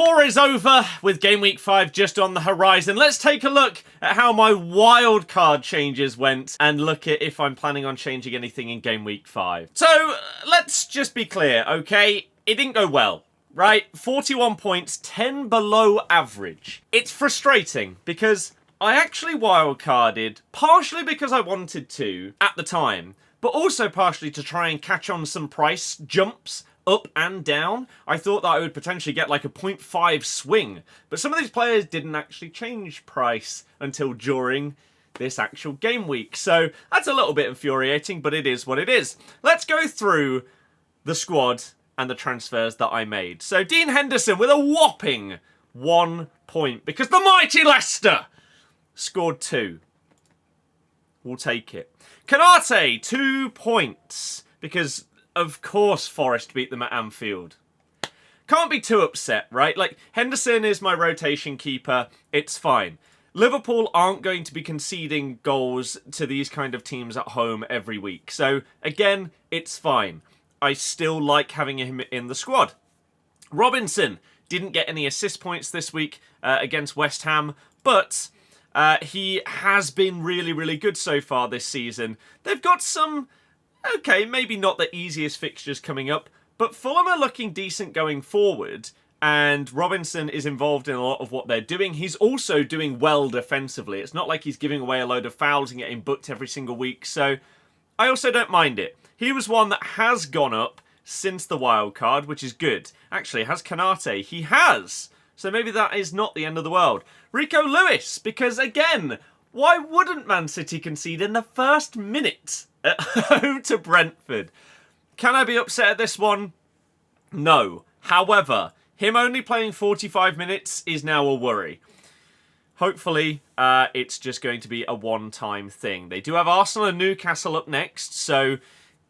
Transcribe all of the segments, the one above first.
4 is over, with Game Week 5 just on the horizon. Let's take a look at how my wildcard changes went and look at if I'm planning on changing anything in Game Week 5. So, let's just be clear, okay? It didn't go well, right? 41 points, 10 below average. It's frustrating because I actually wildcarded, partially because I wanted to at the time, but also partially to try and catch on some price jumps up and down. I thought that I would potentially get like a 0.5 swing, but some of these players didn't actually change price until during this actual game week. So that's a little bit infuriating, but it is what it is. Let's go through the squad and the transfers that I made. So Dean Henderson with a whopping 1 point because the mighty Leicester scored 2. We'll take it. Canate, 2 points because of course Forest beat them at Anfield. Can't be too upset, right? Like, Henderson is my rotation keeper. It's fine. Liverpool aren't going to be conceding goals to these kind of teams at home every week. So, again, it's fine. I still like having him in the squad. Robinson didn't get any assist points this week against West Ham, but he has been really, really good so far this season. They've got some... okay, maybe not the easiest fixtures coming up, but Fulham are looking decent going forward, and Robinson is involved in a lot of what they're doing. He's also doing well defensively. It's not like he's giving away a load of fouls and getting booked every single week, so I also don't mind it. He was one that has gone up since the wild card, which is good. Actually, has Canate? He has! So maybe that is not the end of the world. Rico Lewis, because again, why wouldn't Man City concede in the first minute at home to Brentford? Can I be upset at this one? No. However, him only playing 45 minutes is now a worry. Hopefully, it's just going to be a one-time thing. They do have Arsenal and Newcastle up next, so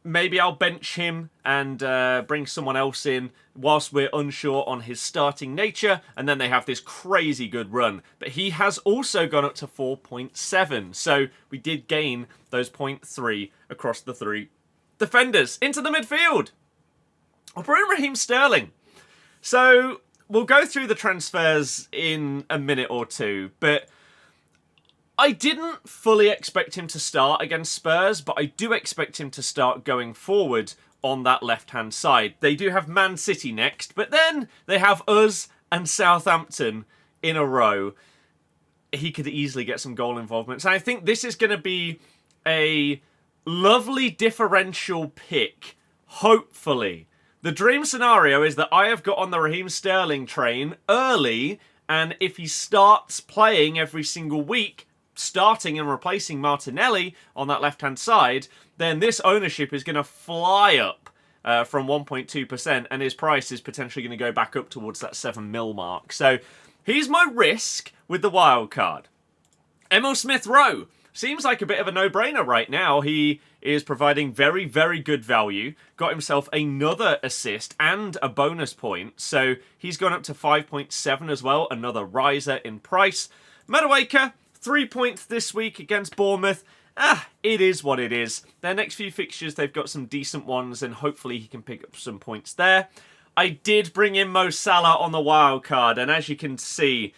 maybe I'll bench him and bring someone else in whilst we're unsure on his starting nature, and then they have this crazy good run. But he has also gone up to 4.7, so we did gain those 0.3 across the 3 defenders. Into the midfield, I'll bring Raheem Sterling. So we'll go through the transfers in a minute or two, but I didn't fully expect him to start against Spurs, but I do expect him to start going forward on that left-hand side. They do have Man City next, but then they have us and Southampton in a row. He could easily get some goal involvement. So I think this is going to be a lovely differential pick, hopefully. The dream scenario is that I have got on the Raheem Sterling train early, and if he starts playing every single week, starting and replacing Martinelli on that left-hand side, then this ownership is going to fly up from 1.2%, and his price is potentially going to go back up towards that 7 mil mark. So he's my risk with the wild card. Emil Smith-Rowe seems like a bit of a no-brainer right now. He is providing very, very good value. Got himself another assist and a bonus point, so he's gone up to 5.7 as well, another riser in price. Madueke, 3 points this week against Bournemouth. It is what it is. Their next few fixtures, they've got some decent ones, and hopefully he can pick up some points there. I did bring in Mo Salah on the wild card, and as you can see,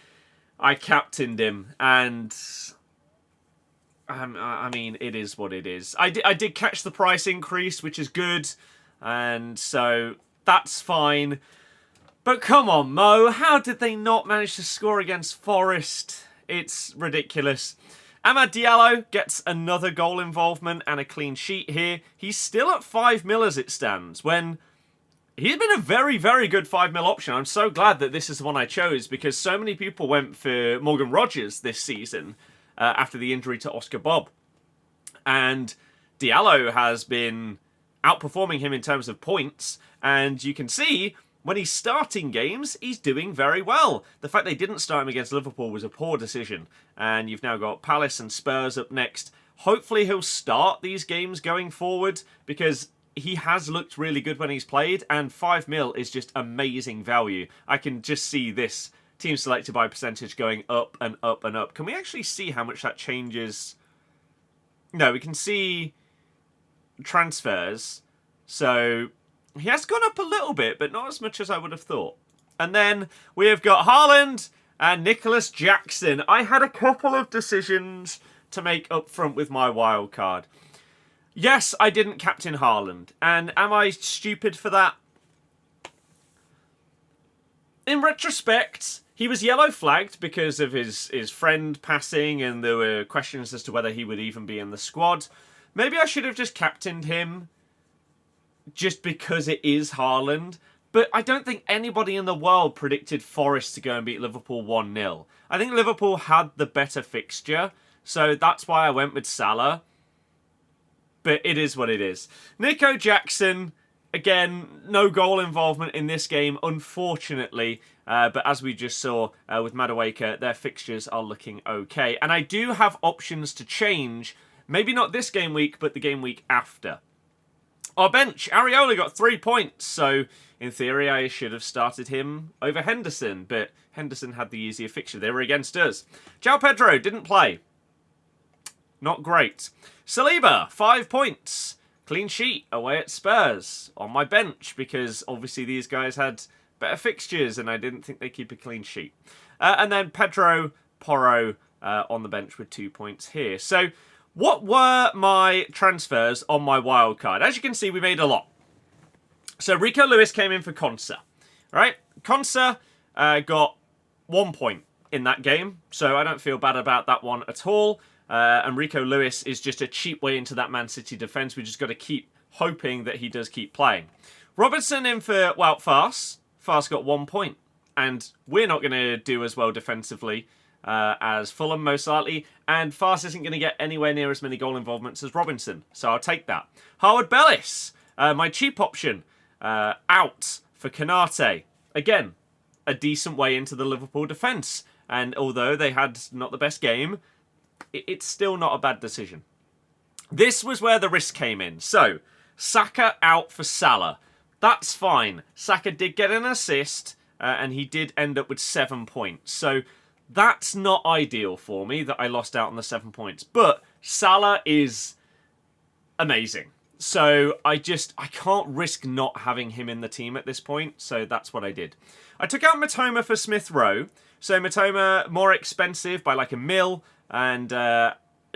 I captained him, and I mean, it is what it is. I did catch the price increase, which is good, and so that's fine. But come on, Mo, how did they not manage to score against Forest? It's ridiculous. Amad Diallo gets another goal involvement and a clean sheet here. He's still at 5 mil as it stands, when he's been a very, very good 5 mil option. I'm so glad that this is the one I chose, because so many people went for Morgan Rogers this season after the injury to Oscar Bob. And Diallo has been outperforming him in terms of points, and you can see when he's starting games, he's doing very well. The fact they didn't start him against Liverpool was a poor decision. And you've now got Palace and Spurs up next. Hopefully he'll start these games going forward, because he has looked really good when he's played, and 5 mil is just amazing value. I can just see this team selected by percentage going up and up and up. Can we actually see how much that changes? No, we can see transfers. So he has gone up a little bit, but not as much as I would have thought. And then we have got Haaland and Nicholas Jackson. I had a couple of decisions to make up front with my wild card. Yes, I didn't captain Haaland. And am I stupid for that? In retrospect, he was yellow flagged because of his friend passing, and there were questions as to whether he would even be in the squad. Maybe I should have just captained him just because it is Haaland. But I don't think anybody in the world predicted Forest to go and beat Liverpool 1-0. I think Liverpool had the better fixture, so that's why I went with Salah. But it is what it is. Nico Jackson, again, no goal involvement in this game, unfortunately. But as we just saw with Madueke, their fixtures are looking okay. And I do have options to change, maybe not this game week, but the game week after. Our bench, Areola got 3 points, so in theory I should have started him over Henderson, but Henderson had the easier fixture. They were against us. João Pedro didn't play. Not great. Saliba, 5 points. Clean sheet away at Spurs on my bench, because obviously these guys had better fixtures and I didn't think they'd keep a clean sheet. And then Pedro Porro on the bench with 2 points here. So what were my transfers on my wild card? As you can see, we made a lot. So Rico Lewis came in for Konsa. Right? Konsa got 1 point in that game, so I don't feel bad about that one at all. And Rico Lewis is just a cheap way into that Man City defence. We just got to keep hoping that he does keep playing. Robertson in for Wout Faes. Faes got 1 point. And we're not going to do as well defensively as Fulham, most likely. And Faes isn't going to get anywhere near as many goal involvements as Robinson. So I'll take that. Harwood Bellis, my cheap option, out for Konate. Again, a decent way into the Liverpool defence. And although they had not the best game, it's still not a bad decision. This was where the risk came in. So, Saka out for Salah. That's fine. Saka did get an assist, and he did end up with 7 points. So, that's not ideal for me that I lost out on the 7 points. But Salah is amazing. So, I can't risk not having him in the team at this point. So, that's what I did. I took out Matoma for Smith Rowe. So, Matoma more expensive by like £1 million. And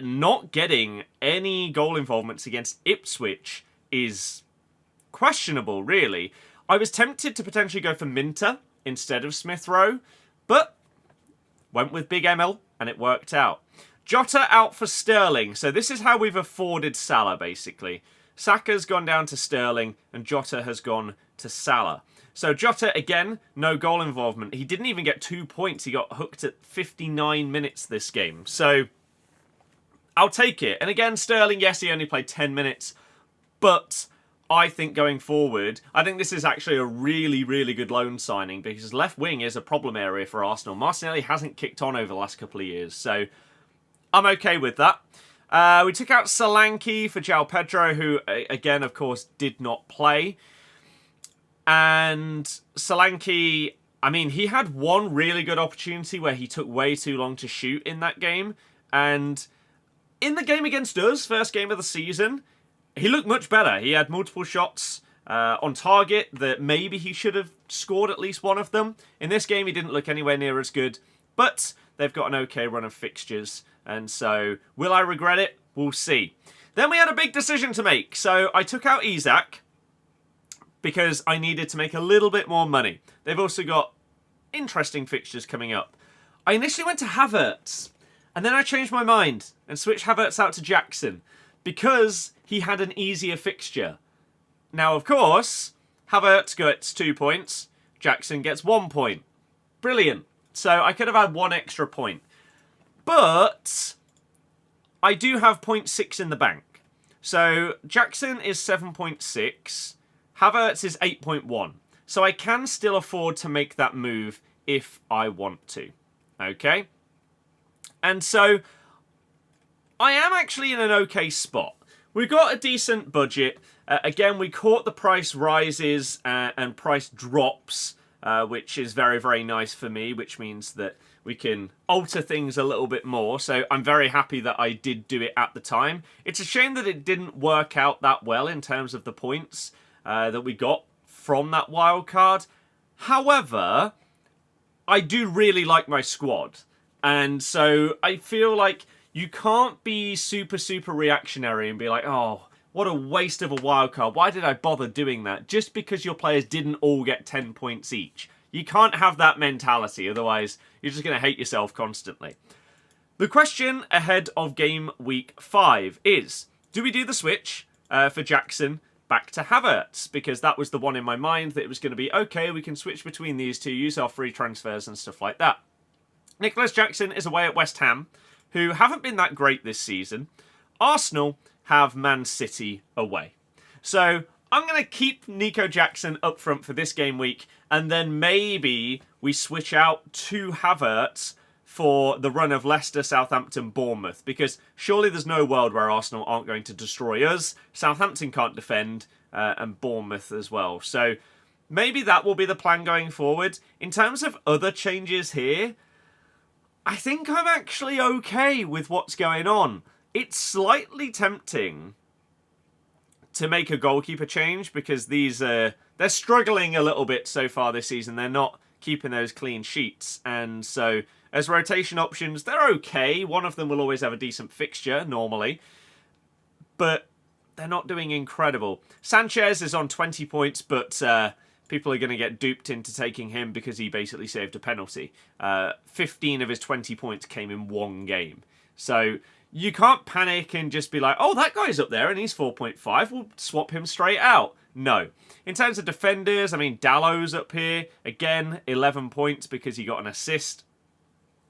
not getting any goal involvements against Ipswich is questionable, really. I was tempted to potentially go for Minter instead of Smith Rowe, but went with Big Emil, and it worked out. Jota out for Sterling. So this is how we've afforded Salah, basically. Saka's gone down to Sterling, and Jota has gone to Salah. So Jota, again, no goal involvement. He didn't even get 2 points. He got hooked at 59 minutes this game. So I'll take it. And again, Sterling, yes, he only played 10 minutes. But I think going forward, I think this is actually a really, really good loan signing, because left wing is a problem area for Arsenal. Martinelli hasn't kicked on over the last couple of years. So I'm okay with that. We took out Solanke for João Pedro, who, again, of course, did not play. And Solanke, I mean, he had one really good opportunity where he took way too long to shoot in that game. And in the game against us, first game of the season, he looked much better. He had multiple shots on target that maybe he should have scored at least one of them. In this game, he didn't look anywhere near as good. But they've got an okay run of fixtures. And so, will I regret it? We'll see. Then we had a big decision to make. So I took out Isak, because I needed to make a little bit more money. They've also got interesting fixtures coming up. I initially went to Havertz, and then I changed my mind and switched Havertz out to Jackson, because he had an easier fixture. Now, of course, Havertz gets 2 points, Jackson gets 1 point. Brilliant. So I could have had 1 extra point. But I do have 0.6 in the bank. So Jackson is 7.6. Havertz is 8.1. So I can still afford to make that move if I want to. Okay? And so I am actually in an okay spot. We've got a decent budget. Again, we caught the price rises and price drops, which is very, very nice for me, which means that we can alter things a little bit more. So I'm very happy that I did do it at the time. It's a shame that it didn't work out that well in terms of the points that we got from that wild card. However, I do really like my squad. And so I feel like you can't be super, super reactionary and be like, oh, what a waste of a wildcard. Why did I bother doing that? Just because your players didn't all get 10 points each. You can't have that mentality, otherwise you're just going to hate yourself constantly. The question ahead of game week 5 is, do we do the switch for Jackson back to Havertz? Because that was the one in my mind that it was going to be, okay, we can switch between these two, use our free transfers and stuff like that. Nicholas Jackson is away at West Ham, who haven't been that great this season. Arsenal have Man City away. So I'm going to keep Nico Jackson up front for this game week, and then maybe we switch out to Havertz for the run of Leicester, Southampton, Bournemouth, because surely there's no world where Arsenal aren't going to destroy us. Southampton can't defend, and Bournemouth as well. So maybe that will be the plan going forward. In terms of other changes here, I think I'm actually okay with what's going on. It's slightly tempting to make a goalkeeper change because they're struggling a little bit so far this season. They're not keeping those clean sheets. And so as rotation options, they're okay. One of them will always have a decent fixture normally. But they're not doing incredible. Sanchez is on 20 points, but people are going to get duped into taking him because he basically saved a penalty. 15 of his 20 points came in one game. So you can't panic and just be like, oh, that guy's up there and he's 4.5. We'll swap him straight out. No. In terms of defenders, I mean, Dallow's up here. Again, 11 points because he got an assist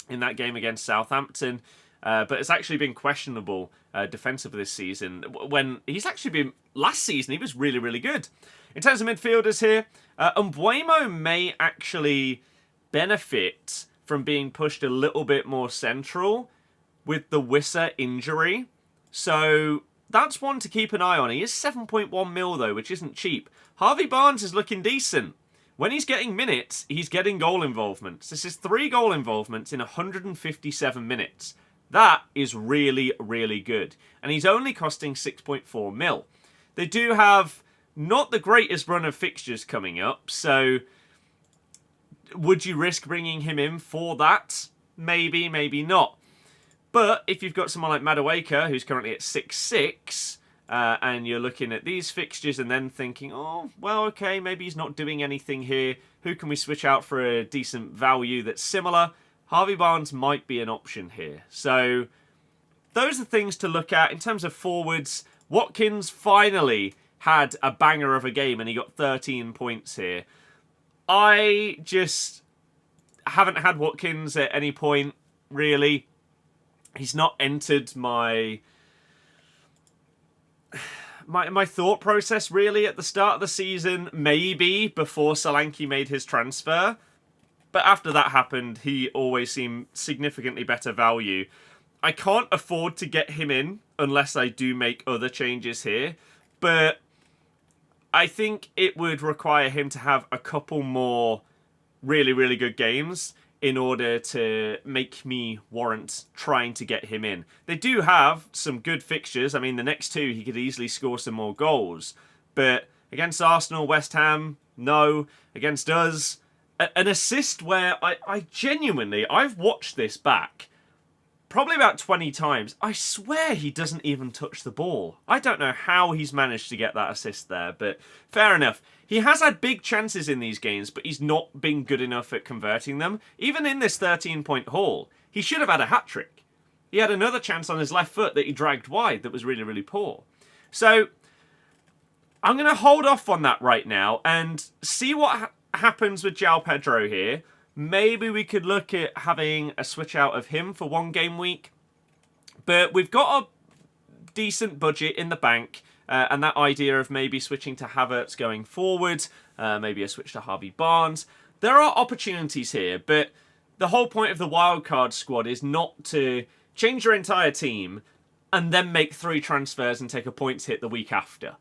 in that game against Southampton. But it's actually been questionable defensive this season. When he's actually been, last season, he was really, really good. In terms of midfielders here, Mbeumo may actually benefit from being pushed a little bit more central with the Wissa injury. So that's one to keep an eye on. He is 7.1 mil though, which isn't cheap. Harvey Barnes is looking decent. When he's getting minutes, he's getting goal involvements. This is 3 goal involvements in 157 minutes. That is really, really good. And he's only costing 6.4 mil. They do have not the greatest run of fixtures coming up, so would you risk bringing him in for that? Maybe, maybe not. But if you've got someone like Madueke, who's currently at 6.6, and you're looking at these fixtures and then thinking, oh, well, okay, maybe he's not doing anything here. Who can we switch out for a decent value that's similar? Harvey Barnes might be an option here. So those are things to look at. In terms of forwards, Watkins finally had a banger of a game and he got 13 points here. I just haven't had Watkins at any point, really. He's not entered my thought process, really, at the start of the season. Maybe before Solanke made his transfer. But after that happened, he always seemed significantly better value. I can't afford to get him in unless I do make other changes here. But I think it would require him to have a couple more really, really good games in order to make me warrant trying to get him in. They do have some good fixtures. I mean, the next 2, he could easily score some more goals. But against Arsenal, West Ham, no. Against us, an assist where I genuinely, I've watched this back probably about 20 times. I swear he doesn't even touch the ball. I don't know how he's managed to get that assist there, but fair enough. He has had big chances in these games, but he's not been good enough at converting them. Even in this 13-point haul, he should have had a hat-trick. He had another chance on his left foot that he dragged wide that was really, really poor. So I'm going to hold off on that right now and see what happens with João Pedro here. Maybe we could look at having a switch out of him for one game week. But we've got a decent budget in the bank. And that idea of maybe switching to Havertz going forward. Maybe a switch to Harvey Barnes. There are opportunities here. But the whole point of the wildcard squad is not to change your entire team and then make 3 transfers and take a points hit the week after.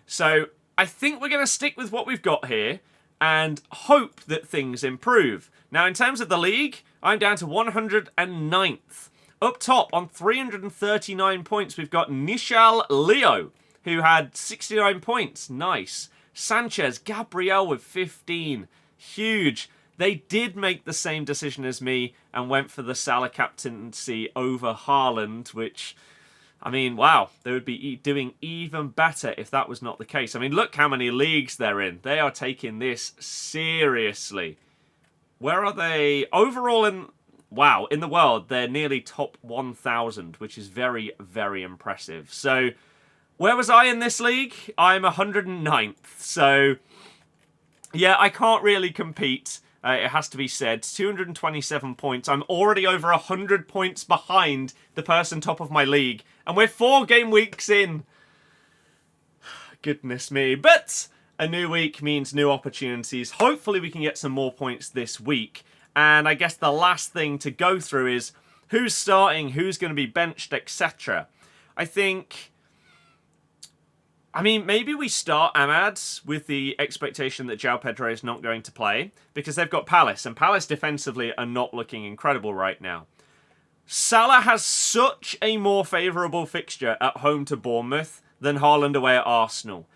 So I think we're going to stick with what we've got here and hope that things improve. Now, in terms of the league, I'm down to 109th. Up top, on 339 points, we've got Nishal Leo, who had 69 points. Nice. Sanchez, Gabriel with 15. huge. They did make the same decision as me and went for the Salah captaincy over Haaland, which, I mean, wow, they would be doing even better if that was not the case. I mean, look how many leagues they're in. They are taking this seriously. Where are they? Overall wow, in the world, they're nearly top 1,000, which is very, very impressive. So, where was I in this league? I'm 109th. So, yeah, I can't really compete. It has to be said. 227 points. I'm already over 100 points behind the person top of my league. And we're 4 game weeks in. Goodness me. But a new week means new opportunities. Hopefully we can get some more points this week. And I guess the last thing to go through is who's starting, who's going to be benched, etc. I mean, maybe we start Ahmad with the expectation that João Pedro is not going to play, because they've got Palace, and Palace defensively are not looking incredible right now. Salah has such a more favourable fixture at home to Bournemouth than Haaland away at Arsenal.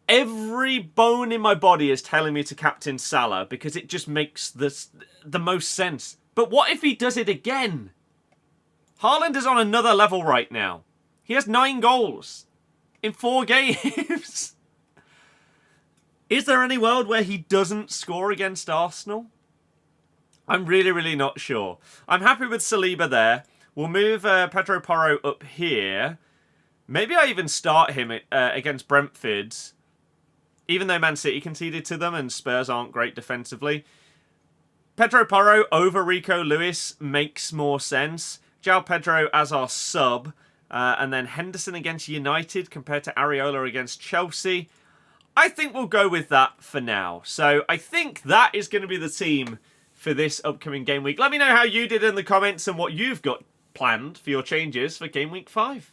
Every bone in my body is telling me to captain Salah, because it just makes the most sense. But what if he does it again? Haaland is on another level right now. He has 9 goals. In 4 games. Is there any world where he doesn't score against Arsenal? I'm really, really not sure. I'm happy with Saliba there. We'll move Pedro Porro up here. Maybe I even start him against Brentford. Even though Man City conceded to them and Spurs aren't great defensively. Pedro Porro over Rico Lewis makes more sense. João Pedro as our sub. And then Henderson against United compared to Areola against Chelsea. I think we'll go with that for now. So I think that is going to be the team for this upcoming game week. Let me know how you did in the comments and what you've got planned for your changes for game week 5.